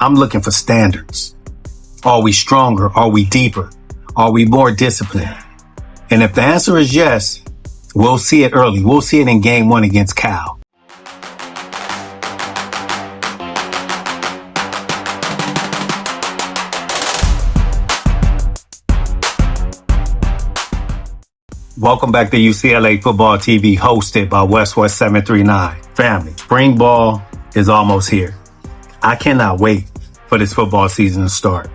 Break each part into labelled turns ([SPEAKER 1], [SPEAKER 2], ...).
[SPEAKER 1] I'm looking for standards. Are we stronger? Are we deeper? Are we more disciplined? And if the answer is yes, we'll see it early. We'll see it in game 1 against Cal. Welcome back to UCLA Football TV, hosted by West 739. Family, spring ball is almost here. I cannot wait for this football season to start.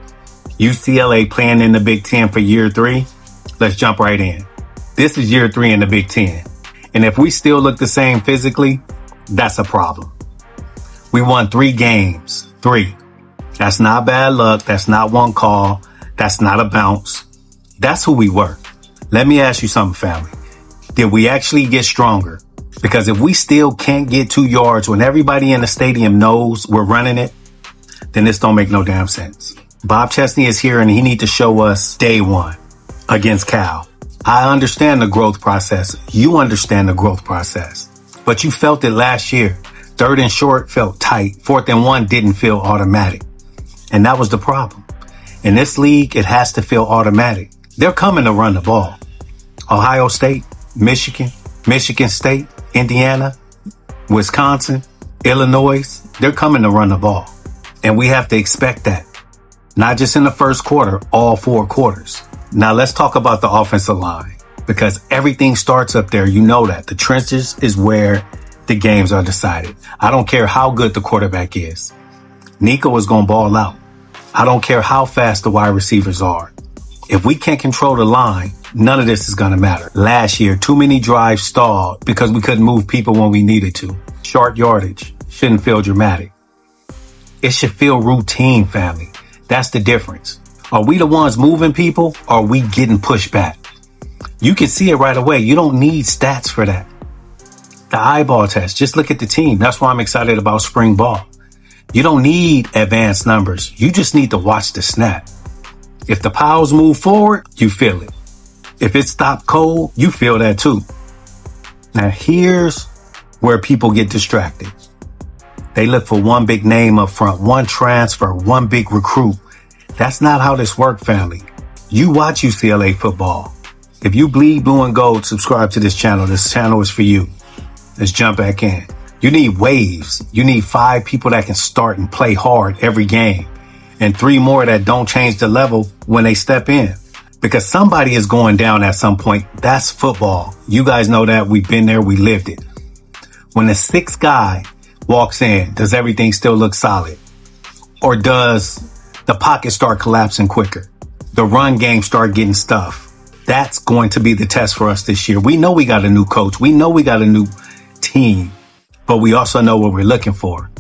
[SPEAKER 1] UCLA playing in the Big Ten for year 3. Let's jump right in. This is year 3 in the Big Ten. And if we still look the same physically, that's a problem. We won 3 games. 3. That's not bad luck. That's not one call. That's not a bounce. That's who we were. Let me ask you something, family. Did we actually get stronger? Because if we still can't get 2 yards when everybody in the stadium knows we're running it, then this don't make no damn sense. Bob Chesney is here and he needs to show us day 1 against Cal. I understand the growth process. You understand the growth process. But you felt it last year. 3rd and short felt tight. 4th and 1 didn't feel automatic. And that was the problem. In this league, it has to feel automatic. They're coming to run the ball. Ohio State, Michigan State, Indiana, Wisconsin, Illinois, they're coming to run the ball. And we have to expect that. Not just in the first quarter, all 4 quarters. Now let's talk about the offensive line, because everything starts up there. You know that. The trenches is where the games are decided. I don't care how good the quarterback is. Nico is going to ball out. I don't care how fast the wide receivers are. If we can't control the line, none of this is going to matter. Last year, too many drives stalled because we couldn't move people when we needed to. Short yardage shouldn't feel dramatic. It should feel routine, family. That's the difference. Are we the ones moving people, or are we getting pushed back? You can see it right away. You don't need stats for that. The eyeball test. Just look at the team. That's why I'm excited about spring ball. You don't need advanced numbers. You just need to watch the snap. If the Pals move forward, you feel it. If it stopped cold, you feel that too. Now here's where people get distracted. They look for one big name up front, one transfer, one big recruit. That's not how this works, family. You watch UCLA football. If you bleed blue and gold, subscribe to this channel. This channel is for you. Let's jump back in. You need waves. You need 5 people that can start and play hard every game, and 3 more that don't change the level when they step in. Because somebody is going down at some point. That's football. You guys know that. We've been there. We lived it. When the 6th guy walks in, does everything still look solid? Or does the pocket start collapsing quicker? The run game start getting stuffed? That's going to be the test for us this year. We know we got a new coach. We know we got a new team, but we also know what we're looking for.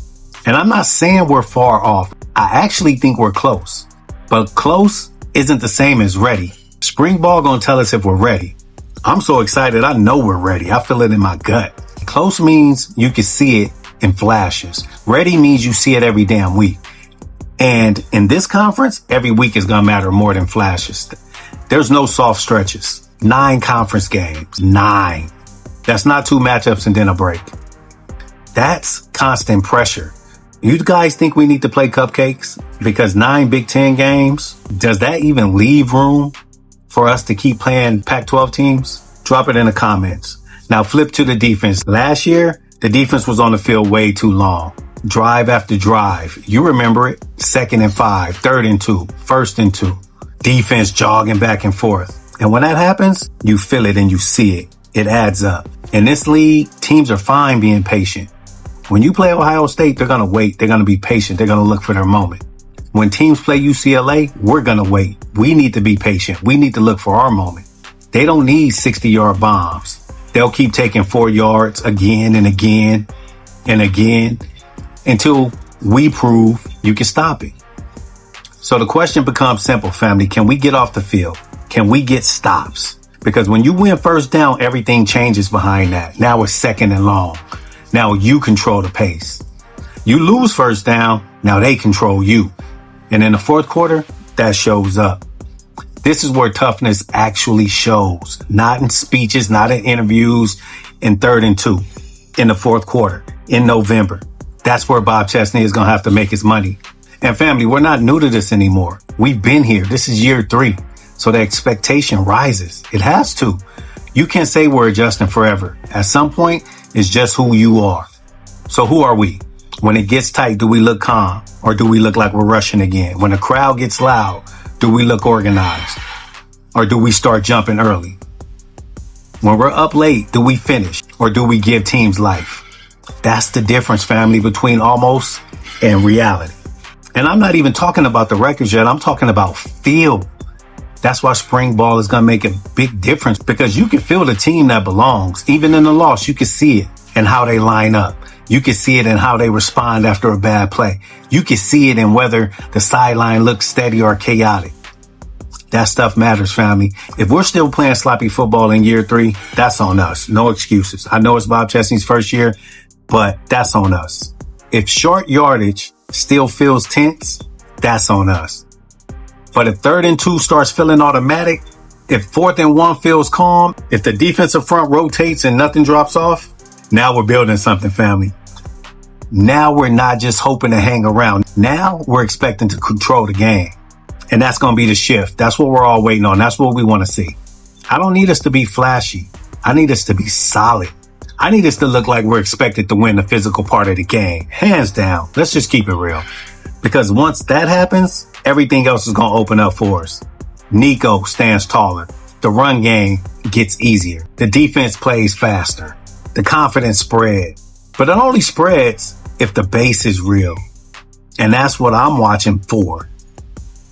[SPEAKER 1] And I'm not saying we're far off. I actually think we're close, but close isn't the same as ready. Spring ball gonna tell us if we're ready. I'm so excited. I know we're ready. I feel it in my gut. Close means you can see it in flashes. Ready means you see it every damn week. And in this conference, every week is gonna matter more than flashes. There's no soft stretches. 9 conference games. 9. That's not 2 matchups and then a break. That's constant pressure. You guys think we need to play cupcakes? Because 9 Big Ten games, does that even leave room for us to keep playing Pac-12 teams? Drop it in the comments. Now flip to the defense. Last year, the defense was on the field way too long. Drive after drive. You remember it. 2nd and 5, 3rd and 2, 1st and 2. Defense jogging back and forth. And when that happens, you feel it and you see it. It adds up. In this league, teams are fine being patient. When you play Ohio State, they're going to wait. They're going to be patient. They're going to look for their moment. When teams play UCLA, we're going to wait. We need to be patient. We need to look for our moment. They don't need 60-yard bombs. They'll keep taking 4 yards again and again and again until we prove you can stop it. So the question becomes simple, family. Can we get off the field? Can we get stops? Because when you win first down, everything changes behind that. Now it's 2nd and long. Now you control the pace. You lose first down, now they control you. And in the 4th quarter, that shows up. This is where toughness actually shows. Not in speeches, not in interviews, in 3rd and 2, in the 4th quarter, in November. That's where Bob Chesney is going to have to make his money. And family, we're not new to this anymore. We've been here. This is year 3. So the expectation rises. It has to. You can't say we're adjusting forever. At some point, it's just who you are. So who are we? When it gets tight, do we look calm or do we look like we're rushing again? When the crowd gets loud, do we look organized or do we start jumping early? When we're up late, do we finish or do we give teams life? That's the difference, family, between almost and reality. And I'm not even talking about the records yet. I'm talking about feel. That's why spring ball is going to make a big difference, because you can feel the team that belongs. Even in the loss, you can see it in how they line up. You can see it in how they respond after a bad play. You can see it in whether the sideline looks steady or chaotic. That stuff matters, family. If we're still playing sloppy football in year 3, that's on us. No excuses. I know it's Bob Chesney's first year, but that's on us. If short yardage still feels tense, that's on us. But if 3rd and 2 starts feeling automatic, if 4th and 1 feels calm, if the defensive front rotates and nothing drops off, now we're building something, family. Now we're not just hoping to hang around. Now we're expecting to control the game. And that's going to be the shift. That's what we're all waiting on. That's what we want to see. I don't need us to be flashy. I need us to be solid. I need us to look like we're expected to win the physical part of the game. Hands down. Let's just keep it real. Because once that happens, everything else is going to open up for us. Nico stands taller. The run game gets easier. The defense plays faster. The confidence spread. But it only spreads if the base is real. And that's what I'm watching for.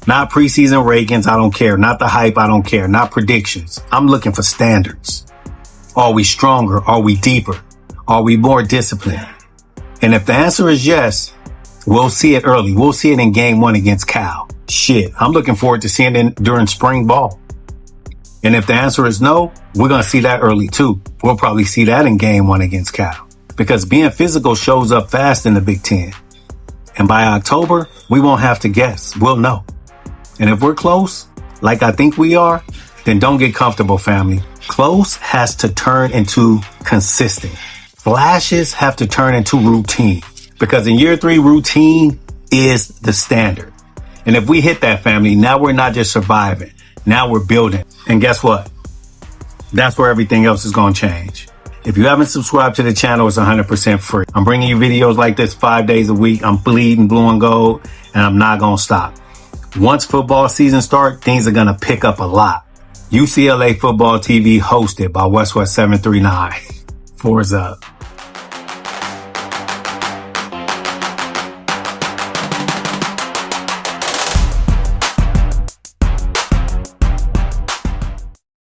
[SPEAKER 1] Not preseason rankings, I don't care. Not the hype, I don't care. Not predictions. I'm looking for standards. Are we stronger? Are we deeper? Are we more disciplined? And if the answer is yes, we'll see it early. We'll see it in game 1 against Cal. Shit, I'm looking forward to seeing it during spring ball. And if the answer is no, we're going to see that early too. We'll probably see that in game 1 against Cal. Because being physical shows up fast in the Big Ten. And by October, we won't have to guess. We'll know. And if we're close, like I think we are, then don't get comfortable, family. Close has to turn into consistent. Flashes have to turn into routine. Because in year 3, routine is the standard. And if we hit that, family, now we're not just surviving. Now we're building. And guess what? That's where everything else is going to change. If you haven't subscribed to the channel, it's 100% free. I'm bringing you videos like this 5 days a week. I'm bleeding blue and gold, and I'm not going to stop. Once football season starts, things are going to pick up a lot. UCLA Football TV hosted by West 739. Fours up.